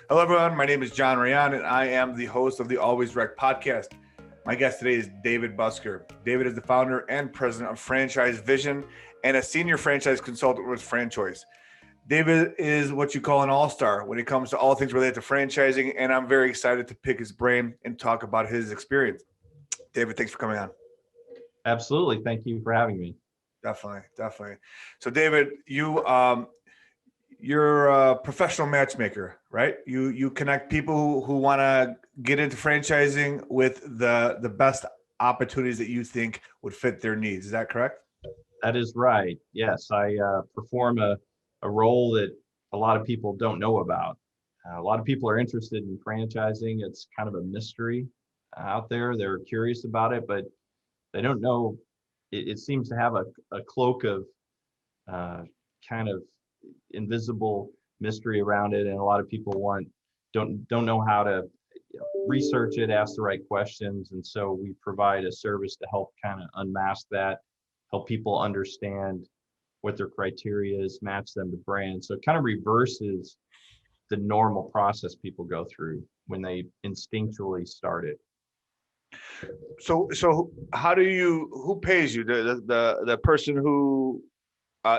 Hello, everyone. My name is John Rayan, and I am the host of the Always Rec podcast. My guest today is David Busker. David is the founder and president of Franchise Vision and a senior franchise consultant with FranChoice. David is what you call an all-star when it comes to all things related to franchising, and I'm very excited to pick his brain and talk about his experience. David, thanks for coming on. Absolutely. Thank you for having me. Definitely. So, David, you're a professional matchmaker, right? You connect people who want to get into franchising with the best opportunities that you think would fit their needs. Is that correct? That is right. Yes, I perform a role that a lot of people don't know about. A lot of people are interested in franchising. It's kind of a mystery out there. They're curious about it, but they don't know. It seems to have a cloak of kind of invisible mystery around it, and a lot of people don't know how to research it, ask the right questions, and so we provide a service to help kind of unmask that, help people understand what their criteria is, match them to brands. So it kind of reverses the normal process people go through when they instinctually start it. So who pays you? The person who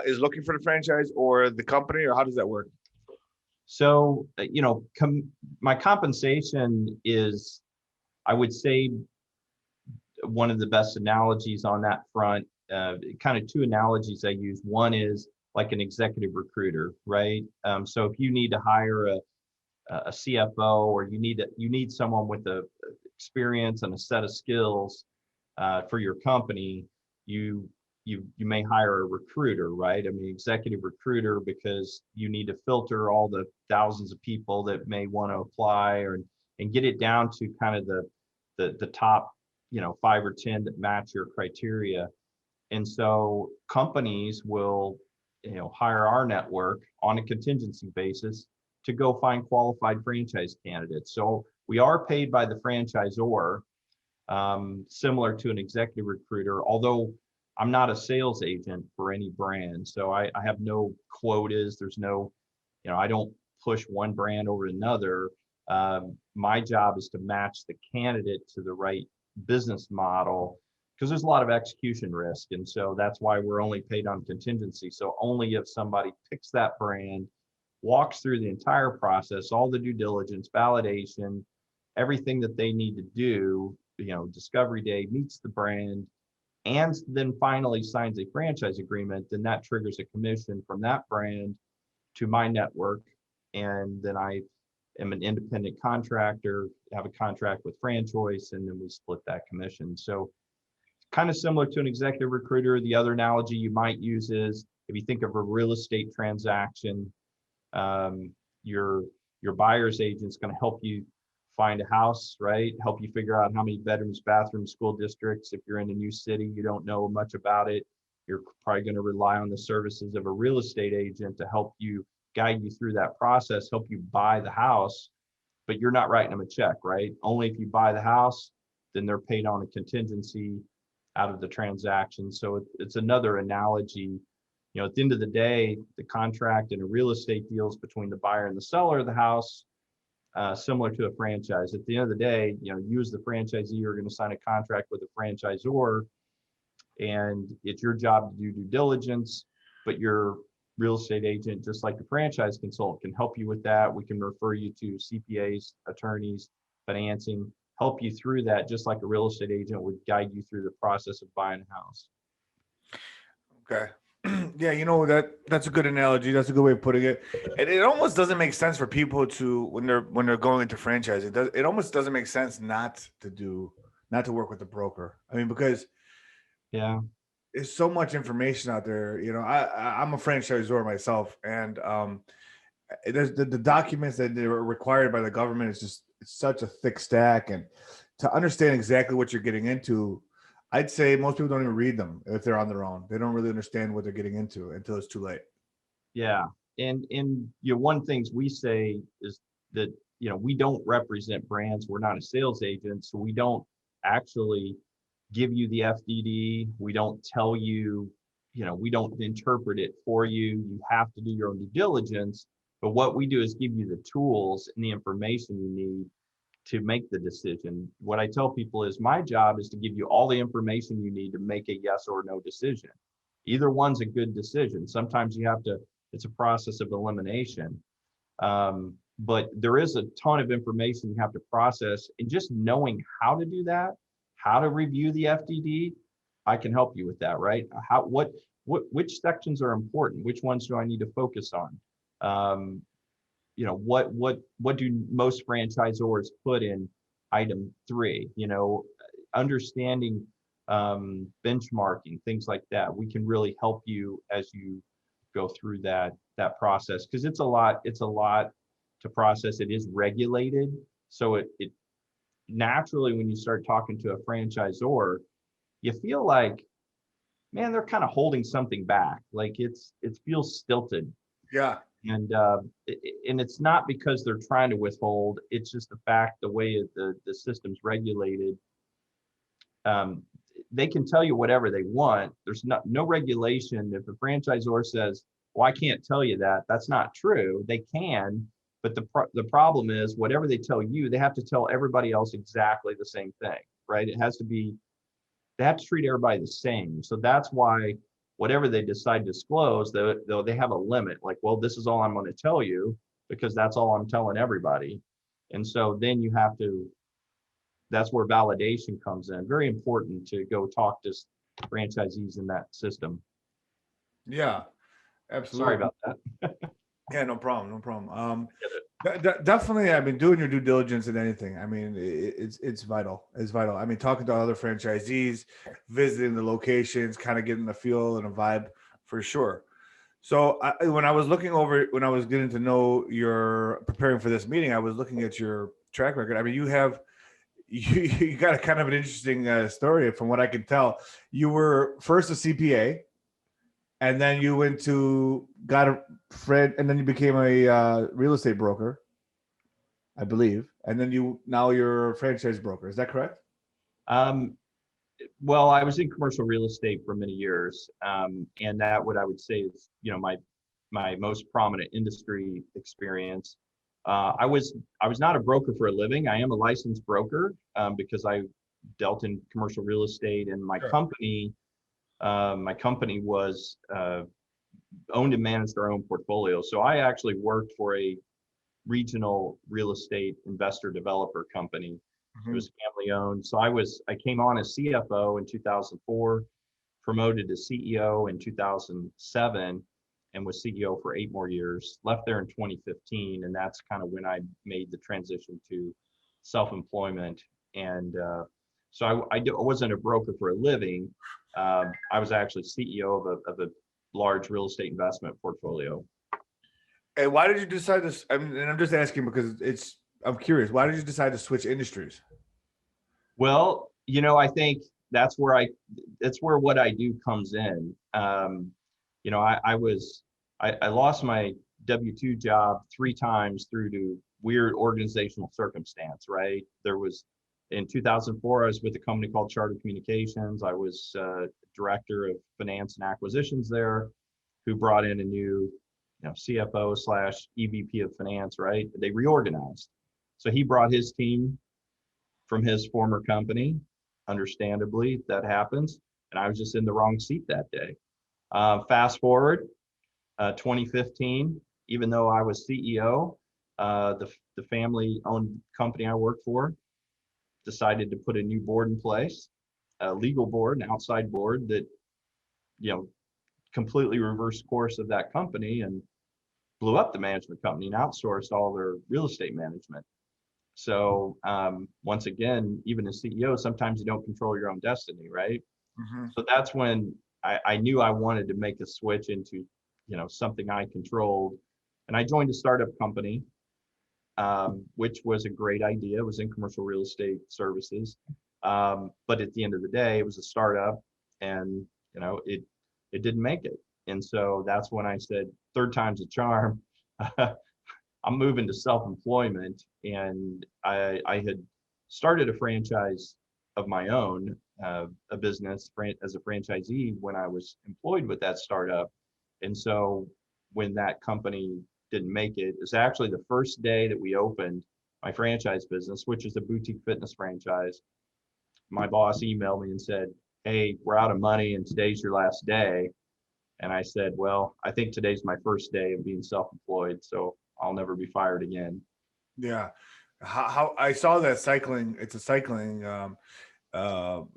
is looking for the franchise, or the company, or how does that work? So, my compensation is, I would say, one of the best analogies on that front. Kind of two analogies I use. One is like an executive recruiter, right? So if you need to hire a CFO, or you need someone with a experience and a set of skills for your company, you may hire a recruiter, right? I mean, executive recruiter, because you need to filter all the thousands of people that may want to apply, and get it down to kind of the top, 5 or 10 that match your criteria. And so companies will, hire our network on a contingency basis to go find qualified franchise candidates. So we are paid by the franchisor, similar to an executive recruiter, although I'm not a sales agent for any brand. So I have no quotas. There's no, I don't push one brand over another. My job is to match the candidate to the right business model, because there's a lot of execution risk. And so that's why we're only paid on contingency. So only if somebody picks that brand, walks through the entire process, all the due diligence, validation, everything that they need to do, discovery day, meets the brand, and then finally signs a franchise agreement, then that triggers a commission from that brand to my network. And then I am an independent contractor, have a contract with FranChoice, and then we split that commission. So kind of similar to an executive recruiter. The other analogy you might use is, if you think of a real estate transaction, your buyer's agent's going to help you find a house, right? Help you figure out how many bedrooms, bathrooms, school districts. If you're in a new city, you don't know much about it, you're probably going to rely on the services of a real estate agent to help you, guide you through that process, help you buy the house. But you're not writing them a check, right? Only if you buy the house, then they're paid on a contingency out of the transaction. So it's another analogy. At the end of the day, the contract in a real estate deal is between the buyer and the seller of the house, similar to a franchise. At the end of the day, you as the franchisee, you're going to sign a contract with a franchisor, and it's your job to do due diligence, but your real estate agent, just like the franchise consultant, can help you with that. We can refer you to CPAs, attorneys, financing, help you through that, just like a real estate agent would guide you through the process of buying a house. Okay. Yeah, that's a good analogy. That's a good way of putting it. And it almost doesn't make sense for people to, when they're going into franchise. It almost doesn't make sense not to work with a broker. I mean, because yeah, there's so much information out there. I'm a franchisor myself, and there's the documents that they were required by the government is just, it's such a thick stack, and to understand exactly what you're getting into, I'd say most people don't even read them if they're on their own. They don't really understand what they're getting into until it's too late. Yeah. And one things we say is that, we don't represent brands. We're not a sales agent. So we don't actually give you the FDD. We don't tell you, we don't interpret it for you. You have to do your own due diligence. But what we do is give you the tools and the information you need to make the decision. What I tell people is my job is to give you all the information you need to make a yes or no decision. Either one's a good decision. Sometimes you have to, it's a process of elimination. But there is a ton of information you have to process, and just knowing how to do that, how to review the FDD, I can help you with that, right? Which sections are important? Which ones do I need to focus on? What do most franchisors put in item 3? Understanding benchmarking, things like that. We can really help you as you go through that process, because it's a lot to process. It is regulated, so it naturally, when you start talking to a franchisor, you feel like, man, they're kind of holding something back, like it feels stilted. Yeah. And it's not because they're trying to withhold, it's just the fact, the way the system's regulated. They can tell you whatever they want. There's no regulation. If a franchisor says, well, I can't tell you that, that's not true. They can, but the problem is, whatever they tell you, they have to tell everybody else exactly the same thing, right? They have to treat everybody the same. So that's why whatever they decide to disclose, though they have a limit, like, well, this is all I'm going to tell you because that's all I'm telling everybody. And so then that's where validation comes in. Very important to go talk to franchisees in that system. Yeah, absolutely. Sorry about that. Yeah, no problem. No problem. Definitely, I mean, doing your due diligence in anything, I mean, it's vital. It's vital. I mean, talking to other franchisees, visiting the locations, kind of getting the feel and a vibe for sure. So when I was getting to know preparing for this meeting, I was looking at your track record. I mean, you got a kind of an interesting story from what I can tell. You were first a CPA, and then you got a friend, and then you became a real estate broker, I believe, and then now you're a franchise broker. Is that correct? Well, I was in commercial real estate for many years, and that, what I would say is, my most prominent industry experience. I was not a broker for a living. I am a licensed broker because I dealt in commercial real estate, and my Sure. company was owned and managed our own portfolio. So I actually worked for a regional real estate investor developer company. It was family owned. So I came on as CFO in 2004, promoted to CEO in 2007, and was CEO for 8 more years. Left there in 2015, and that's kind of when I made the transition to self-employment. And so I wasn't a broker for a living. I was actually CEO of a large real estate investment portfolio. And why did you decide this? I mean, and I'm just asking because I'm curious. Why did you decide to switch industries? Well, I think that's where what I do comes in. I lost my W-2 job 3 times through to weird organizational circumstance, right? In 2004, I was with a company called Charter Communications. I was director of finance and acquisitions there, who brought in a new CFO / EVP of finance, right? They reorganized. So he brought his team from his former company. Understandably, that happens. And I was just in the wrong seat that day. Fast forward, 2015, even though I was CEO, the family-owned company I worked for decided to put a new board in place, a legal board, an outside board that, completely reversed course of that company and blew up the management company and outsourced all their real estate management. So once again, even as CEO, sometimes you don't control your own destiny, right? So that's when I knew I wanted to make a switch into, something I controlled. And I joined a startup company, which was a great idea. It was in commercial real estate services. But at the end of the day, it was a startup, and, it didn't make it. And so that's when I said, third time's a charm. I'm moving to self-employment, and I had started a franchise of my own, a business as a franchisee when I was employed with that startup. And so when that company didn't make it. It's actually the first day that we opened my franchise business, which is a boutique fitness franchise. My boss emailed me and said, "Hey, we're out of money and today's your last day." And I said, "Well, I think today's my first day of being self-employed, so I'll never be fired again." Yeah. How I saw that cycling, it's a cycling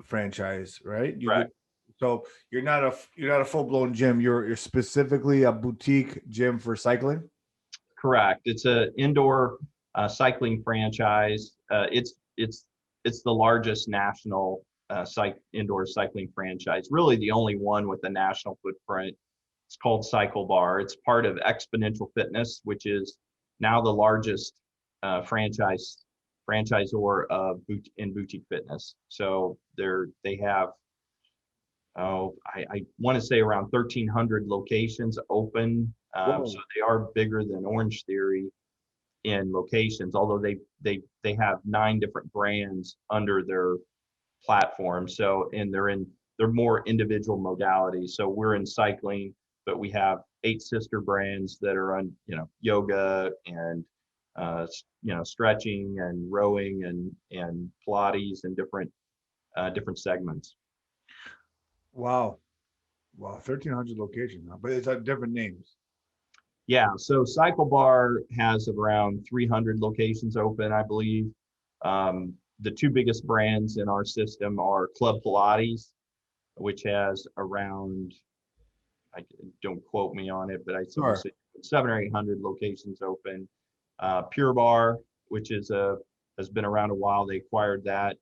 franchise, right? You do, Correct. so you're not a full-blown gym. You're specifically a boutique gym for cycling. Correct. It's a indoor cycling franchise. It's the largest national indoor cycling franchise. Really, the only one with a national footprint. It's called Cycle Bar. It's part of Exponential Fitness, which is now the largest franchisor of in boutique fitness. So they have, I want to say around 1,300 locations open. So Whoa. they are bigger than Orange Theory in locations, although they have 9 different brands under their platform. So, and they're more individual modalities. So we're in cycling, but we have 8 sister brands that are on, yoga and stretching and rowing and Pilates and different segments. Wow. Wow. 1,300 locations now, but it's different names. Yeah, so Cycle Bar has around 300 locations open, I believe. The 2 biggest brands in our system are Club Pilates, which has around, I don't quote me on it, but I want to Sure. say 700 or 800 locations open. Pure Bar, which has been around a while. They acquired that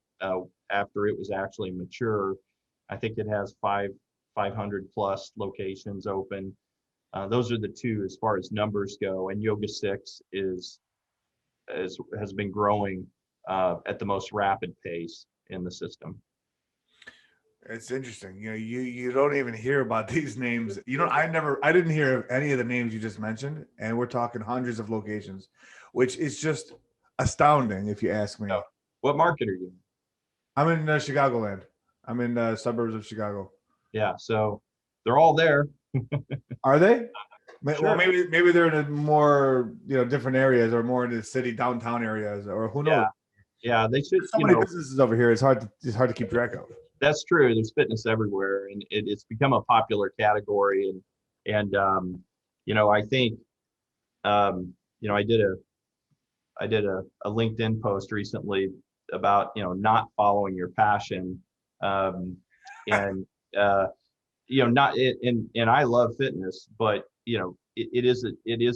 after it was actually mature. I think it has 500 plus locations open. Those are the 2 as far as numbers go, and Yoga 6 has been growing at the most rapid pace in the system. It's interesting. You don't even hear about these names. I didn't hear any of the names you just mentioned, and we're talking hundreds of locations, which is just astounding if you ask me. So, what market are you in? I'm in Chicagoland. I'm in suburbs of Chicago. Yeah, so they're all there. Are they? Well, Sure. maybe they're in a more different areas or more in the city downtown areas, or who knows. Yeah, yeah, they should. There's so many businesses over here. It's hard to keep track of. That's true. There's fitness everywhere, and it's become a popular category. And I think I did a LinkedIn post recently about not following your passion, um, and not it, and I love fitness, but it is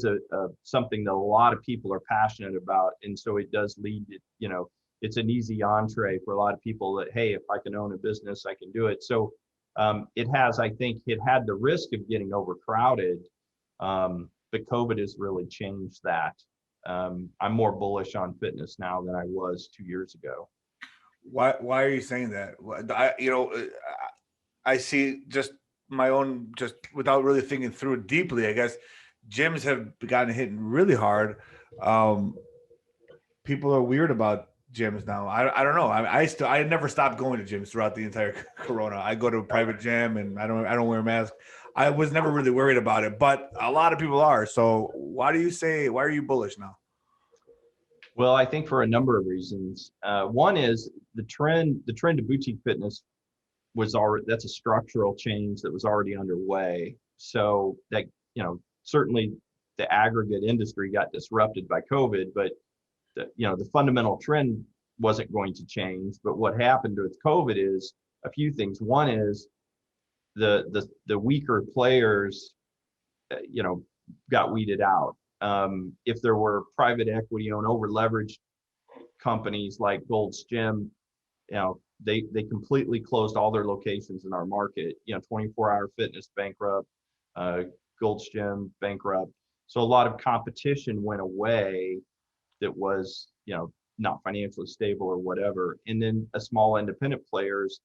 a something that a lot of people are passionate about, and so it does lead to, it's an easy entree for a lot of people that, hey, if I can own a business, I can do it. So I think it had the risk of getting overcrowded, but COVID has really changed that. I'm more bullish on fitness now than I was 2 years ago. Why are you saying that? I see just my own, just without really thinking through it deeply, I guess gyms have gotten hit really hard. Um, People are weird about gyms now. I don't know. I never stopped going to gyms throughout the entire Corona. I go to a private gym and I don't wear a mask. I was never really worried about it, but a lot of people are. So why are you bullish now? Well, I think for a number of reasons. One is the trend to boutique fitness that's a structural change that was already underway. So that, certainly the aggregate industry got disrupted by COVID, but the fundamental trend wasn't going to change. But what happened with COVID is a few things. One is the weaker players, got weeded out. If there were private equity owned, over leveraged companies like Gold's Gym, they completely closed all their locations in our market. 24-hour fitness bankrupt, Gold's Gym bankrupt. So a lot of competition went away that was, not financially stable or whatever. And then a small independent players,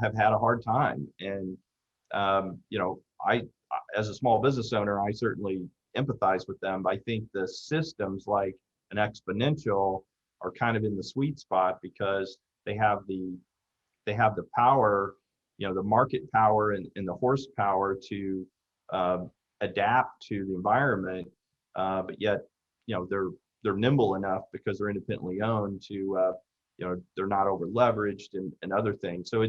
have had a hard time. And I, as a small business owner, I certainly empathize with them. I think the systems like an Exponential are kind of in the sweet spot because they have the power, the market power and the horsepower to adapt to the environment but yet, they're nimble enough because they're independently owned to, they're not over leveraged and other things. So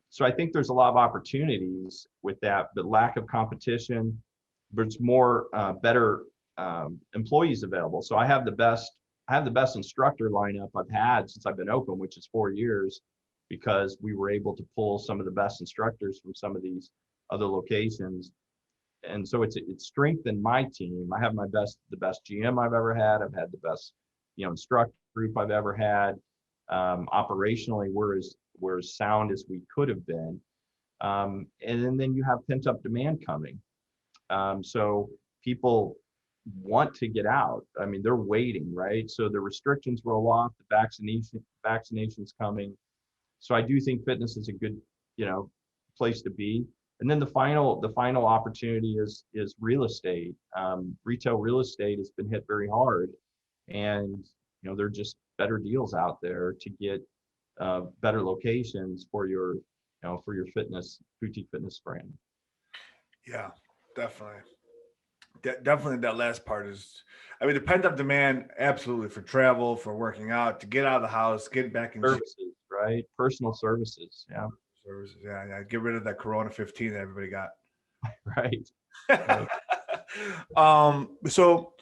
so I think there's a lot of opportunities with that, but lack of competition, but it's more better employees available. So I have the best instructor lineup I've had since I've been open, which is 4 years, because we were able to pull some of the best instructors from some of these other locations. And so it's strengthened my team. I have the best GM I've ever had. I've had the best, instructor group I've ever had. Operationally, we're as sound as we could have been. And then you have pent up demand coming. So people want to get out. I mean, they're waiting, right? So the restrictions roll off, the vaccination's coming. So I do think fitness is a good, place to be. And then the final opportunity is real estate. Retail real estate has been hit very hard, and there are just better deals out there to get better locations for your boutique fitness brand. Yeah, definitely. Definitely that last part is, I mean, the pent up demand, absolutely, for travel, for working out, to get out of the house, get back in Services, right? Personal services. Yeah. services. Yeah. Get rid of that Corona 15 that everybody got. Right. Right. So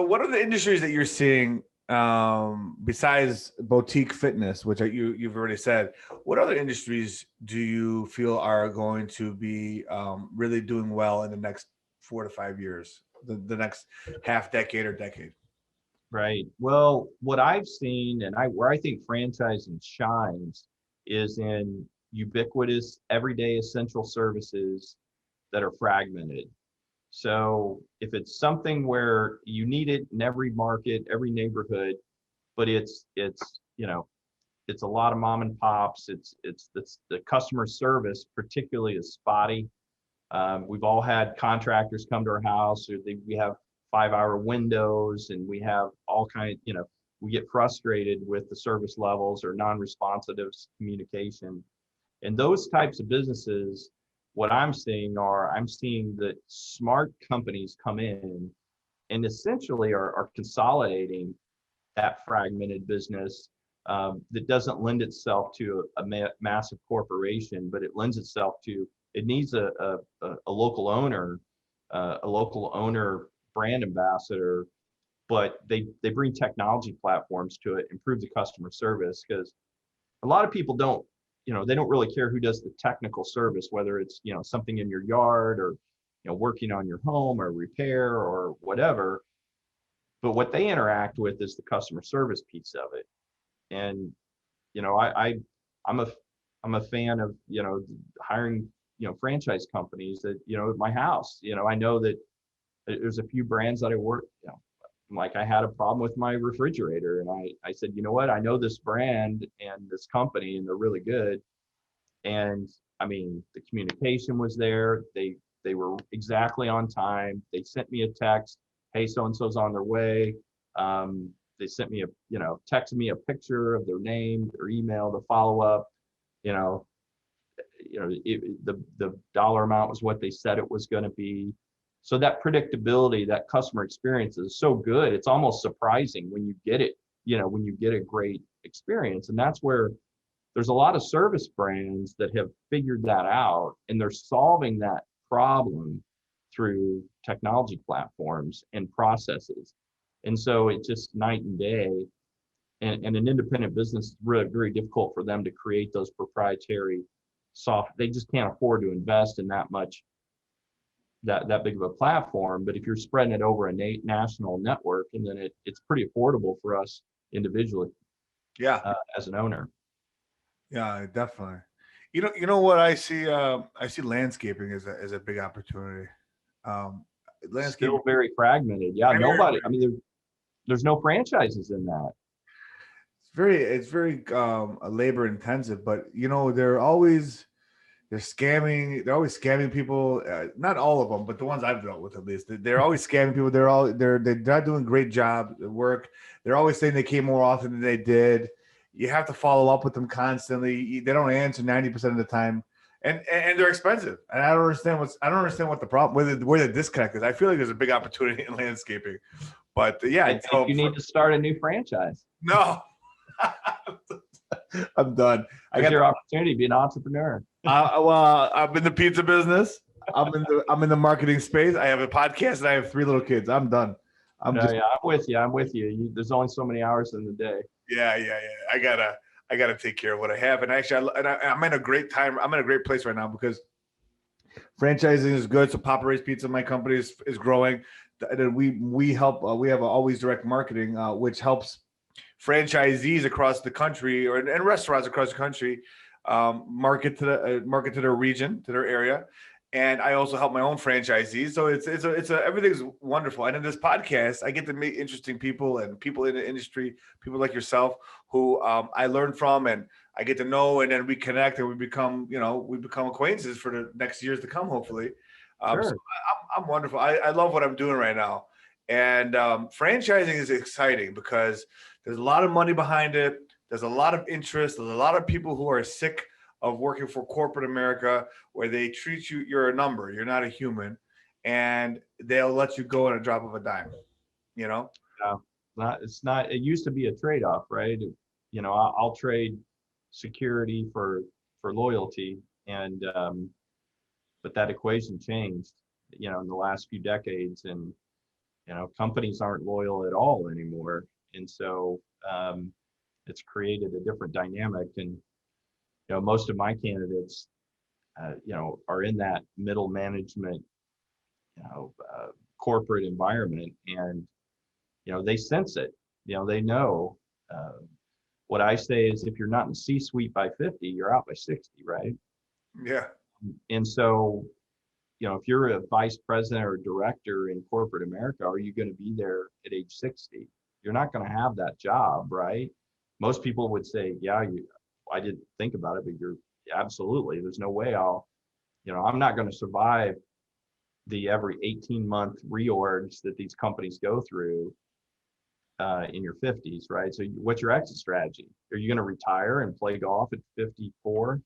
what are the industries that you're seeing besides boutique fitness, which you've already said? What other industries do you feel are going to be really doing well in the next 4 to 5 years, the next half decade or decade? Right. Well, what I've seen and where I think franchising shines is in ubiquitous, everyday essential services that are fragmented. So if it's something where you need it in every market, every neighborhood, but it's a lot of mom and pops. It's the customer service particularly is spotty. We've all had contractors come to our house, or we have 5-hour windows, and we have all kinds. We get frustrated with the service levels or non-responsive communication, and those types of businesses. What I'm seeing that smart companies come in and essentially are consolidating that fragmented business that doesn't lend itself to a massive corporation, but it lends itself to, it needs a local owner, brand ambassador, but they bring technology platforms to it, improve the customer service, because a lot of people don't, they don't really care who does the technical service, whether it's, something in your yard or, working on your home or repair or whatever. But what they interact with is the customer service piece of it. And, I'm a fan of, hiring, franchise companies that, at my house, I know that there's a few brands that I work, like I had a problem with my refrigerator, and I said, you know what, I know this brand and this company, and they're really good. And I mean, the communication was there. They were exactly on time. They sent me a text, hey, so-and-so's on their way. They sent me texted me a picture of their name, their email, the follow-up, the dollar amount was what they said it was going to be. So that predictability, that customer experience is so good. It's almost surprising when you get it, when you get a great experience. And that's where there's a lot of service brands that have figured that out, and they're solving that problem through technology platforms and processes. And so it's just night and day. And an independent business is really very difficult for them to create those proprietary soft. They just can't afford to invest in that much, that big of a platform. But if you're spreading it over a national network, and then it's pretty affordable for us individually. Yeah. As an owner. Yeah, definitely. You know what I see? I see landscaping as a big opportunity. Landscaping Still very fragmented. Yeah, nobody. I mean, there's no franchises in that. It's very labor intensive, but they're always scamming people. Not all of them, but the ones I've dealt with, at least, they're always scamming people. They're not doing a great job at work. They're always saying they came more often than they did. You have to follow up with them constantly. They don't answer 90% of the time. and they're expensive. And I don't understand what the problem where the disconnect is. I feel like there's a big opportunity in landscaping, but yeah. I think you need to start a new franchise. No, I'm done. I got your opportunity to be an entrepreneur. Well, I'm in the pizza business. I'm in the marketing space. I have a podcast and I have 3 little kids. I'm done. I'm with you. There's only so many hours in the day. Yeah. I gotta take care of what I have. And actually, I'm in a great time. I'm in a great place right now because franchising is good. So Papa Ray's Pizza, my company, is growing. And we help. We have Always Direct Marketing, which helps franchisees across the country and restaurants across the country market to their region, to their area. And I also help my own franchisees. So everything's wonderful. And in this podcast, I get to meet interesting people and people in the industry, people like yourself who I learn from and I get to know, and then we connect and we become acquaintances for the next years to come, hopefully. Sure. So I'm wonderful. I love what I'm doing right now. And franchising is exciting because there's a lot of money behind it. There's a lot of interest. There's a lot of people who are sick of working for corporate America, where they treat you, you're a number, you're not a human, and they'll let you go at a drop of a dime, Yeah, it's not. It used to be a trade-off, right? I'll trade security for loyalty, and but that equation changed, in the last few decades, and companies aren't loyal at all anymore, and so it's created a different dynamic. And most of my candidates, are in that middle management, corporate environment, and they sense it. They know. What I say is, if you're not in the C-suite by 50, you're out by 60, right? Yeah. And so, if you're a vice president or director in corporate America, are you going to be there at age 60? You're not going to have that job, right? Most people would say, yeah, I didn't think about it, but you're absolutely, there's no way I'm not going to survive the every 18-month reorgs that these companies go through in your 50s, right? So what's your exit strategy? Are you going to retire and play golf at 54?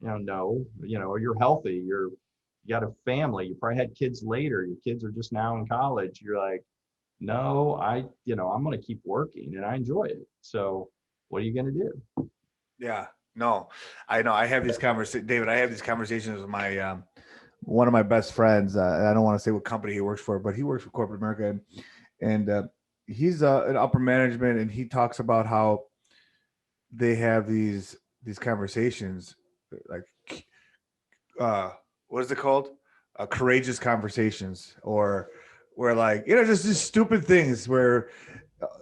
No, you're healthy. You got a family. You probably had kids later. Your kids are just now in college. You're like, no, I'm going to keep working and I enjoy it. So what are you going to do? Yeah, no, I know. I have these conversations, David. I have these conversations with my one of my best friends. I don't want to say what company he works for, but he works for corporate America, and he's in upper management, and he talks about how they have these conversations, like what is it called? Courageous conversations, or where, like, just stupid things where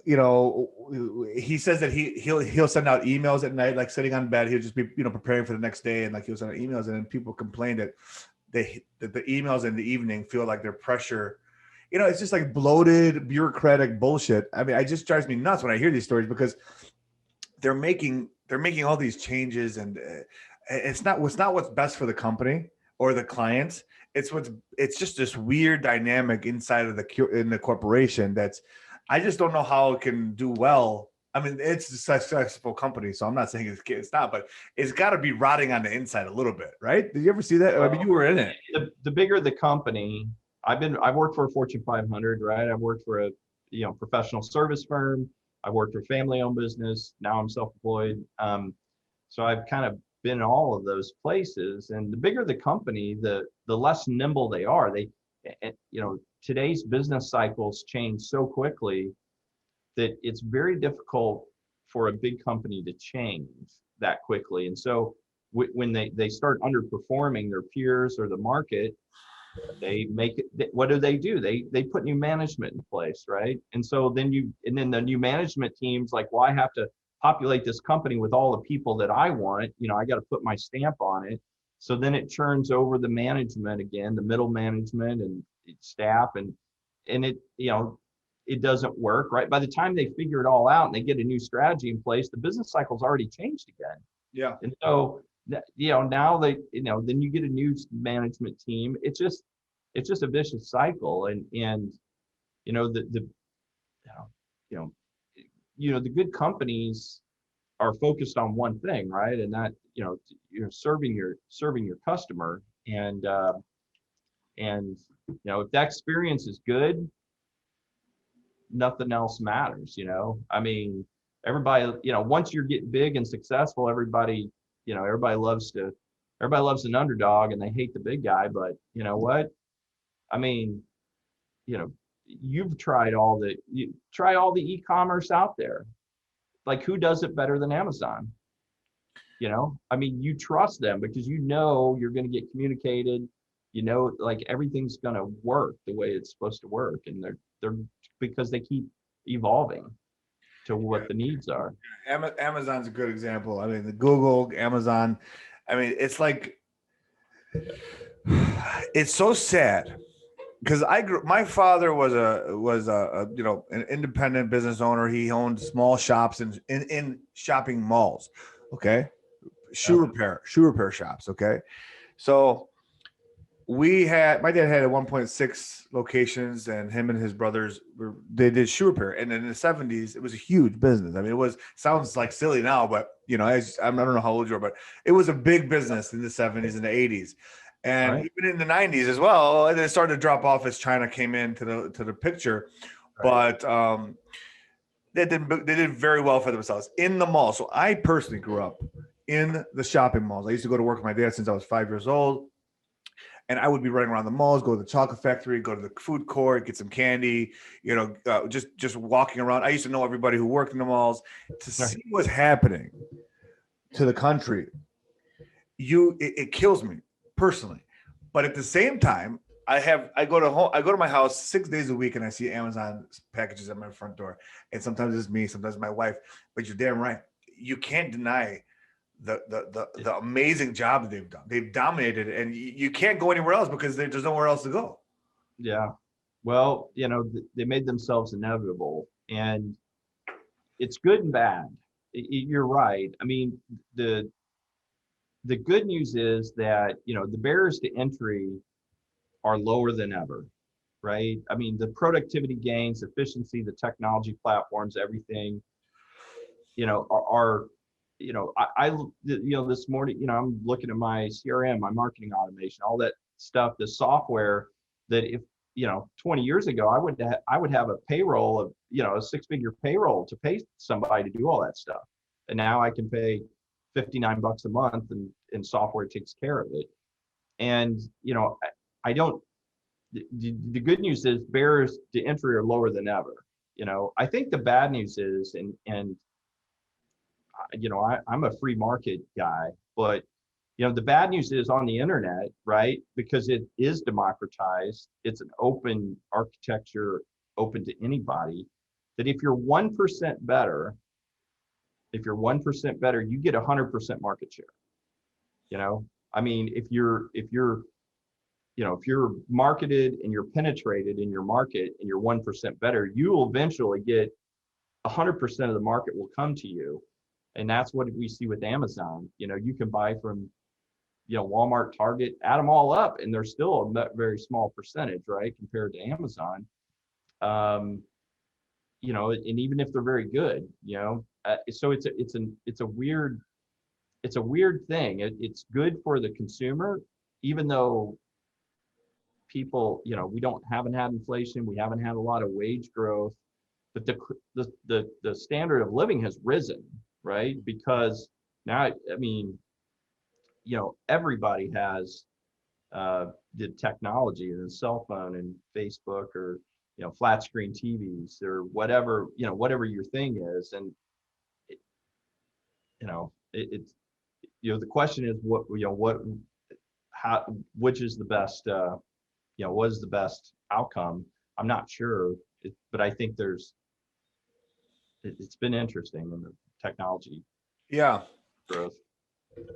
he says that he'll send out emails at night, like sitting on bed, he'll just be preparing for the next day, and like he'll send out emails, and then people complain that the emails in the evening feel like they're pressure. It's just like bloated bureaucratic bullshit. I mean, it just drives me nuts when I hear these stories, because they're making all these changes, and it's not what's best for the company or the clients. It's just this weird dynamic inside of the corporation that's, I just don't know how it can do well. I mean, it's a successful company, so I'm not saying it's not, but it's got to be rotting on the inside a little bit, right? Did you ever see that? I mean, you were in it. The bigger the company, I've worked for a Fortune 500, right? I've worked for a professional service firm. I've worked for a family-owned business. Now I'm self-employed. So I've kind of been in all of those places. And the bigger the company, the less nimble they are. Today's business cycles change so quickly that it's very difficult for a big company to change that quickly. And so when they start underperforming their peers or the market, they make it. What do? They put new management in place, right? And so then the new management team's like, well, I have to populate this company with all the people that I want. I got to put my stamp on it. So then it churns over the management again, the middle management and staff, and it it doesn't work, right? By the time they figure it all out and they get a new strategy in place, the business cycle's already changed again. Yeah. And so now then you get a new management team. It's just a vicious cycle, and the good companies, are focused on one thing, right? And that, you're serving your customer, and if that experience is good, nothing else matters. I mean, everybody, once you get big and successful, everybody loves an underdog and they hate the big guy. But you know what? I mean, you know, you try all the e-commerce out there. Like, who does it better than Amazon? I mean, you trust them because you're going to get communicated, like everything's going to work the way it's supposed to work. And they're because they keep evolving to what the needs are. Amazon's a good example. I mean, the Google, Amazon, I mean, it's like, it's so sad because my father was an independent business owner. He owned small shops in shopping malls. Okay. Shoe repair shops. Okay. So my dad had 1.6 locations, and him and his brothers they did shoe repair. And in the 70s, it was a huge business. I mean, sounds like silly now, but I don't know how old you are, but it was a big business in the 70s and the 80s. And Right. even in the 90s as well, and it started to drop off as China came into the picture. Right. But they did very well for themselves in the mall. So I personally grew up in the shopping malls. I used to go to work with my dad since I was 5 years old. And I would be running around the malls, go to the chocolate factory, go to the food court, get some candy, just walking around. I used to know everybody who worked in the malls to see what's happening to the country. It kills me personally. But at the same time, I go to my house 6 days a week and I see Amazon packages at my front door. And sometimes it's me, sometimes my wife. But you're damn right. You can't deny the amazing job that they've done. They've dominated, and you can't go anywhere else because there's nowhere else to go. Yeah. Well, they made themselves inevitable, and it's good and bad. You're right. I mean, the good news is that, the barriers to entry are lower than ever, right? I mean, the productivity gains, efficiency, the technology platforms, everything, are this morning, I'm looking at my CRM, my marketing automation, all that stuff, the software that if, 20 years ago, I would have a payroll of, a 6-figure payroll to pay somebody to do all that stuff. And now I can pay $59 a month and software takes care of it. And, I don't, the good news is barriers to entry are lower than ever. I think the bad news is, and I'm a free market guy, but the bad news is on the internet, right? Because it is democratized, it's an open architecture, open to anybody. That if you're 1% better, you get 100% market share. I mean, if you're marketed and you're penetrated in your market and you're 1% better, you will eventually get 100% of the market will come to you. And that's what we see with Amazon. You can buy from, Walmart, Target, add them all up, and they're still a very small percentage, right, compared to Amazon. And even if they're very good, so it's a weird thing. It's good for the consumer, even though people, we haven't had inflation, we haven't had a lot of wage growth, but the standard of living has risen, right? Because now, I mean, everybody has the technology and the cell phone and Facebook or flat screen TVs or whatever your thing is, and it's the question is which is the best what is the best outcome. I'm not sure, but I think it's been interesting in the technology Yeah. growth.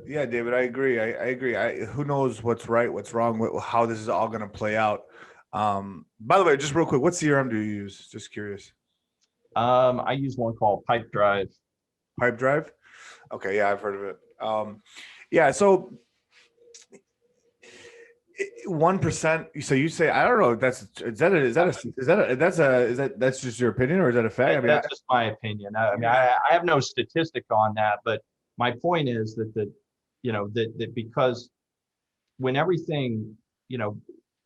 Yeah, David, I agree. I agree. Who knows what's right, what's wrong, how this is all going to play out. By the way, just real quick, what CRM do you use? Just curious. I use one called Pipedrive. Pipedrive? Okay, yeah, I've heard of it. Yeah, so 1%. So you say, I don't know. That's that's just your opinion, or is that a fact? I mean, That's just my opinion. I mean, I have no statistic on that, but my point is that because when everything,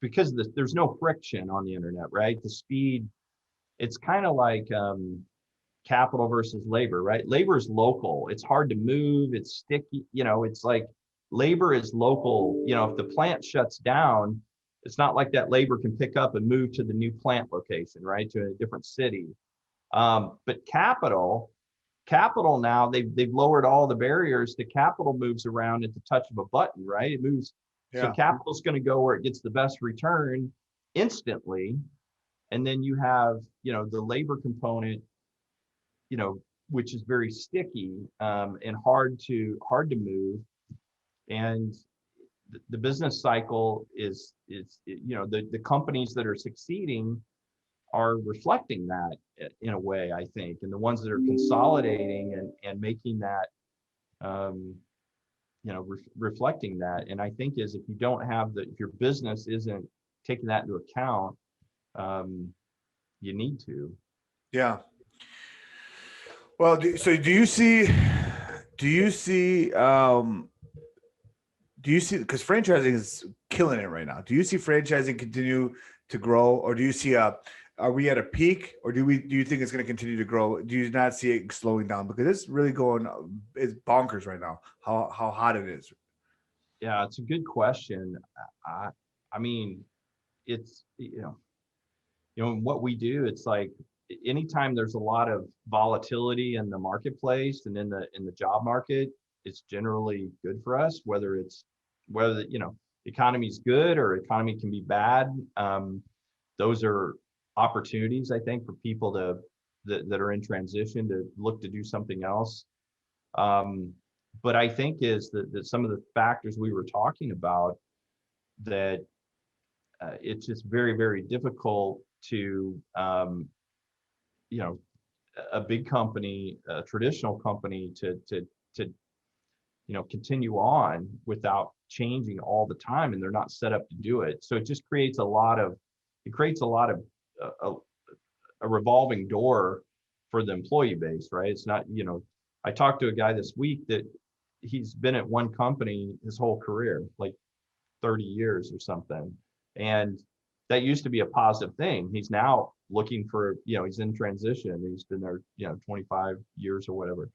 because there's no friction on the internet, right? The speed, it's kind of like capital versus labor, right? Labor is local. It's hard to move. It's sticky. It's like labor is local. If the plant shuts down, it's not like that labor can pick up and move to the new plant location, right? To a different city. But capital now they've lowered all the barriers. The capital moves around at the touch of a button, right? It moves. So yeah, capital's going to go where it gets the best return instantly. And then you have, the labor component, which is very sticky and hard to move. And the business cycle the companies that are succeeding are reflecting that in a way, I think, and the ones that are consolidating and making that, reflecting that. And I think if you don't have if your business isn't taking that into account, you need to. yeah. Well, so do you see, because franchising is killing it right now. Do you see franchising continue to grow, or do you see are we at a peak, or do you think it's going to continue to grow? Do you not see it slowing down? Because it's really it's bonkers right now, how hot it is. Yeah, it's a good question. I mean, it's, what we do, it's like anytime there's a lot of volatility in the marketplace and in the job market, it's generally good for us, whether the economy's good or economy can be bad. Those are opportunities, I think, for people that are in transition to look to do something else. But I think is that some of the factors we were talking about, that it's just very, very difficult to, a big company, a traditional company to continue on without changing all the time, and they're not set up to do it. So it just creates a lot of a revolving door for the employee base, right? It's not, I talked to a guy this week that he's been at one company his whole career, like 30 years or something. And that used to be a positive thing. He's now looking for, he's in transition. He's been there, 25 years or whatever.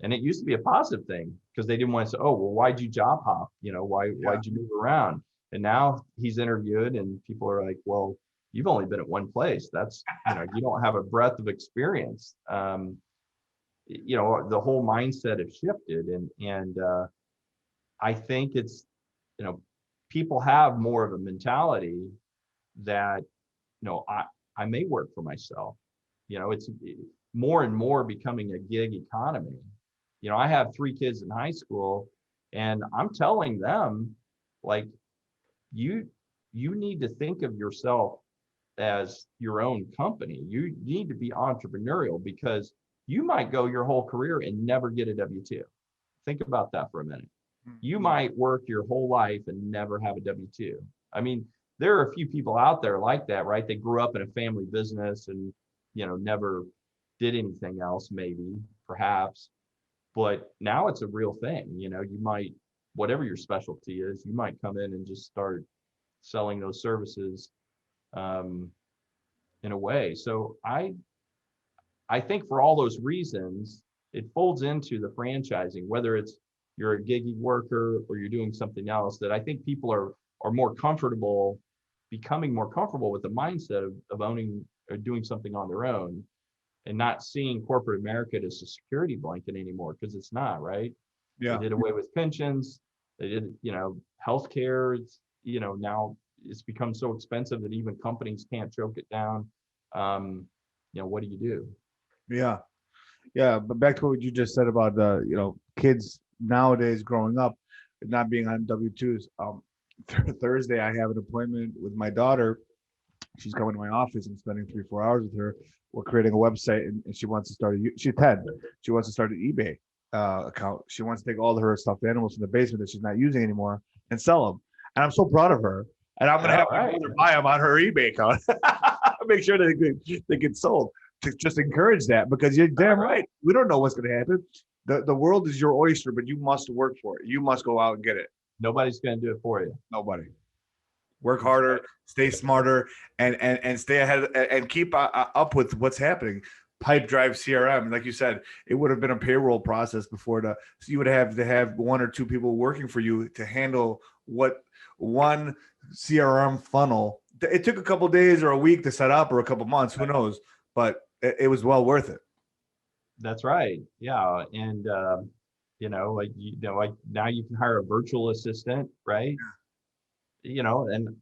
And it used to be a positive thing because they didn't want to say, oh, well, why'd you job hop? Why'd you move around? And now he's interviewed and people are like, well, you've only been at one place. That's, you don't have a breadth of experience. The whole mindset has shifted. And I think it's, people have more of a mentality that, I may work for myself. It's more and more becoming a gig economy. I have 3 kids in high school, and I'm telling them, like, you need to think of yourself as your own company. You need to be entrepreneurial because you might go your whole career and never get a W-2. Think about that for a minute. You might work your whole life and never have a W-2. I mean, there are a few people out there like that, right? They grew up in a family business and, never did anything else, maybe, perhaps. But now it's a real thing. You might, whatever your specialty is, you might come in and just start selling those services in a way. So I think for all those reasons, it folds into the franchising, whether it's you're a giggy worker or you're doing something else, that I think people are more comfortable, becoming more comfortable with the mindset of owning or doing something on their own, and not seeing corporate America as a security blanket anymore, because it's not, right? Yeah. They did away with pensions. They did, healthcare. Now it's become so expensive that even companies can't choke it down. What do you do? Yeah. Yeah. But back to what you just said about kids nowadays growing up, not being on W-2s. Thursday, I have an appointment with my daughter. She's coming to my office. I'm spending 3-4 hours with her. We're creating a website, and she wants to start she's 10. She wants to start an eBay account. She wants to take all of her stuffed animals from the basement that she's not using anymore and sell them. and I'm so proud of her. And I'm going to have my Right. brother buy them on her eBay account. Make sure that they get sold to just encourage that, because you're damn right. We don't know what's going to happen. The world is your oyster, but you must work for it. You must go out and get it. Nobody's going to do it for you. Nobody. Work harder, stay smarter, and stay ahead and keep up with what's happening. Pipedrive CRM, like you said, it would have been a payroll process before so you would have to have 1 or 2 people working for you to handle what one CRM funnel. It took a couple days or a week to set up, or a couple months, who knows, but it was well worth it. That's right. Yeah. And, like now you can hire a virtual assistant, right? And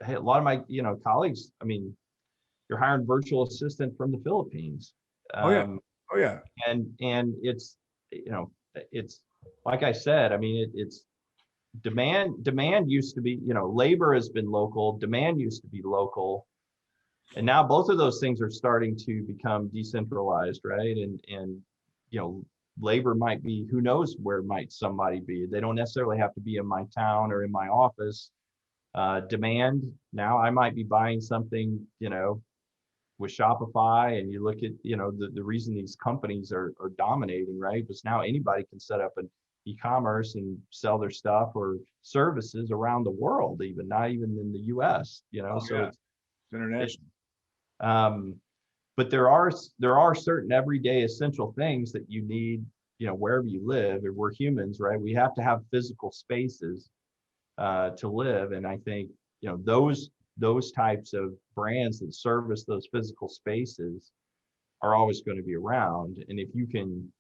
hey, a lot of my, colleagues, I mean, you're hiring virtual assistant from the Philippines. Oh yeah. And it's, it's like I said, I mean, it's demand used to be, labor has been local, demand used to be local. And now both of those things are starting to become decentralized, right? And labor might be, who knows where might somebody be. They don't necessarily have to be in my town or in my office. Demand, now I might be buying something, with Shopify, and you look at, the reason these companies are dominating, right? Because now anybody can set up an e-commerce and sell their stuff or services around the world, even not even in the US, It's international. But there are certain everyday essential things that you need, wherever you live. If we're humans, right? We have to have physical spaces to live. And I think, those types of brands that service those physical spaces are always going to be around. And if you can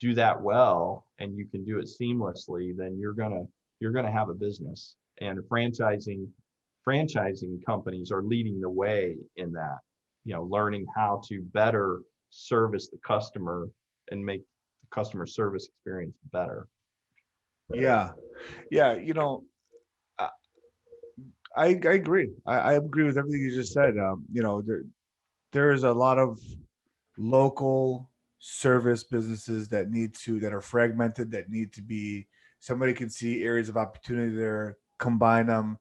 do that well and you can do it seamlessly, then you're gonna have a business. And franchising companies are leading the way in that, learning how to better service the customer and make the customer service experience better. Yeah. I agree. I agree with everything you just said. There's a lot of local service businesses that are fragmented, that need to be, somebody can see areas of opportunity there, combine them,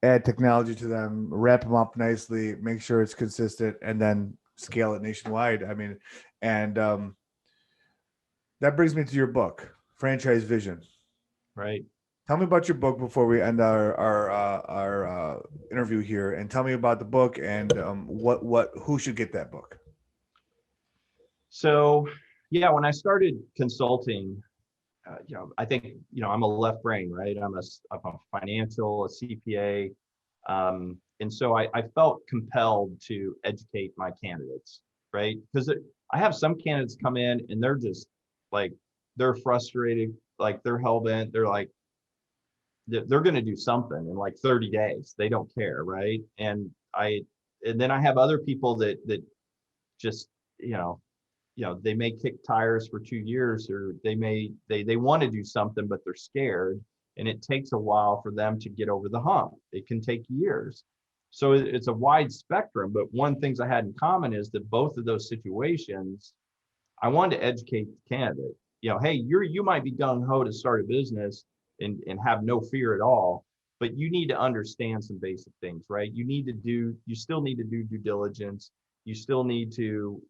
add technology to them, wrap them up nicely, make sure it's consistent, and then scale it nationwide. I mean, and that brings me to your book, Franchise Vision. Right. Tell me about your book before we end our interview here, and tell me about the book and who should get that book. So, yeah, when I started consulting, I think, I'm a left brain, right? I'm a financial, a CPA. And so I felt compelled to educate my candidates, right? Because I have some candidates come in and they're just like, they're frustrated, like they're hell-bent. They're like, they're going to do something in like 30 days. They don't care, right? And then I have other people that just, they may kick tires for 2 years, or they want to do something, but they're scared. And it takes a while for them to get over the hump. It can take years. So it's a wide spectrum. But one things I had in common is that both of those situations, I wanted to educate the candidate. Hey, you might be gung ho to start a business and have no fear at all, but you need to understand some basic things, right? You still need to do due diligence. You still need to,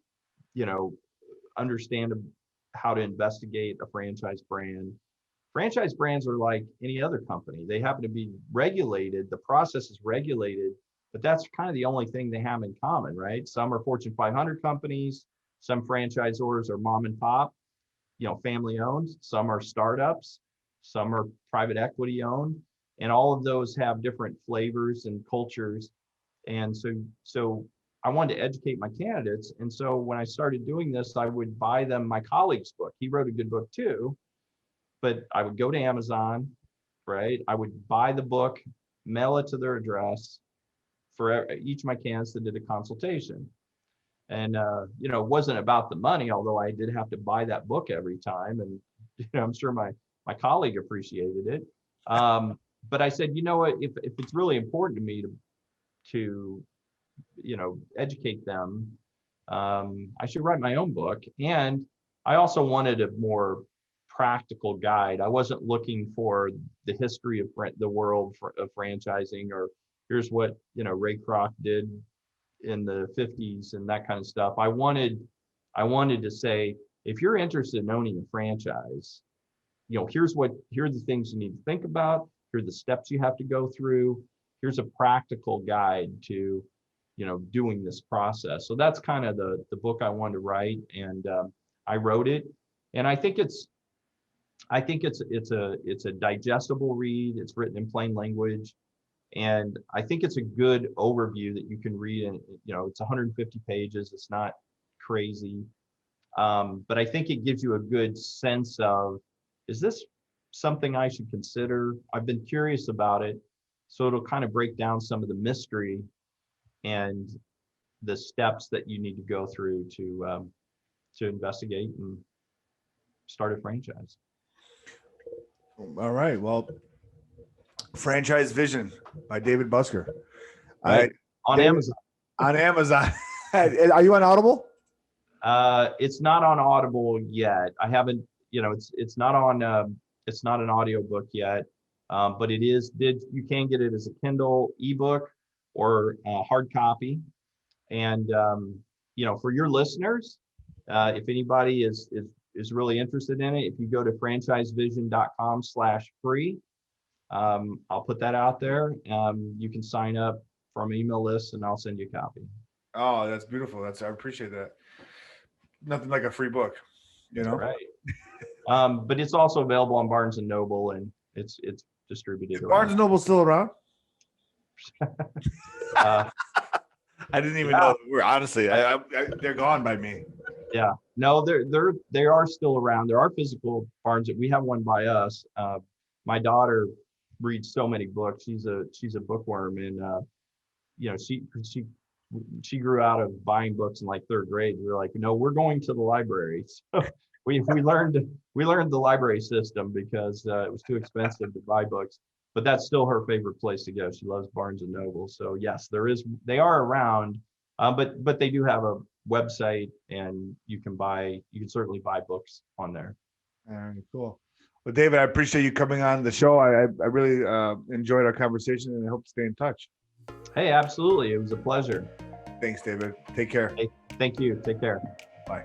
understand how to investigate a franchise brand. Franchise brands are like any other company. They happen to be regulated. The process is regulated, but that's kind of the only thing they have in common, right? Some are Fortune 500 companies. Some franchisors are mom and pop, family owned. Some are startups. Some are private equity owned. And all of those have different flavors and cultures. And so I wanted to educate my candidates. And so when I started doing this, I would buy them my colleague's book. He wrote a good book too, but I would go to Amazon, right? I would buy the book, mail it to their address for each of my candidates that did a consultation. And, it wasn't about the money, although I did have to buy that book every time. And, I'm sure my colleague appreciated it. But I said, you know what, if it's really important to me to educate them, I should write my own book. And I also wanted a more practical guide. I wasn't looking for the history of the world of franchising, or here's what, Ray Kroc did in the 50s and that kind of stuff. I wanted to say, if you're interested in owning a franchise, here are the things you need to think about. Here are the steps you have to go through. Here's a practical guide to, doing this process. So that's kind of the book I wanted to write, and I wrote it. And I think it's a digestible read. It's written in plain language, and I think it's a good overview that you can read. And it's 150 pages. It's not crazy, but I think it gives you a good sense of, is this something I should consider? I've been curious about it, so it'll kind of break down some of the mystery and the steps that you need to go through to investigate and start a franchise. All right. Well, Franchise Vision by David Busker. Right. On Amazon. On Amazon. Are you on Audible? It's not on Audible yet. I haven't, it's not on, it's not an audiobook yet, but you can get it as a Kindle ebook or hard copy. And, for your listeners, if anybody is really interested in it, if you go to franchisevision.com/free, I'll put that out there. You can sign up from an email list and I'll send you a copy. Oh, that's beautiful. I appreciate that. Nothing like a free book, Right. But it's also available on Barnes and Noble, and it's distributed. Is Barnes and Noble still around? I didn't even know. Honestly, they're gone by me. Yeah, no, they are still around. There are physical Barnes. We have one by us. My daughter reads so many books. She's a bookworm, and she grew out of buying books in like third grade. We were like, we're going to the library. So we learned the library system because it was too expensive to buy books. But that's still her favorite place to go. She loves Barnes and Noble. So yes, they are around, but they do have a website, and you can certainly buy books on there. All right, cool. Well, David, I appreciate you coming on the show. I really enjoyed our conversation, and I hope to stay in touch. Hey, absolutely. It was a pleasure. Thanks, David. Take care. Hey, thank you. Take care. Bye.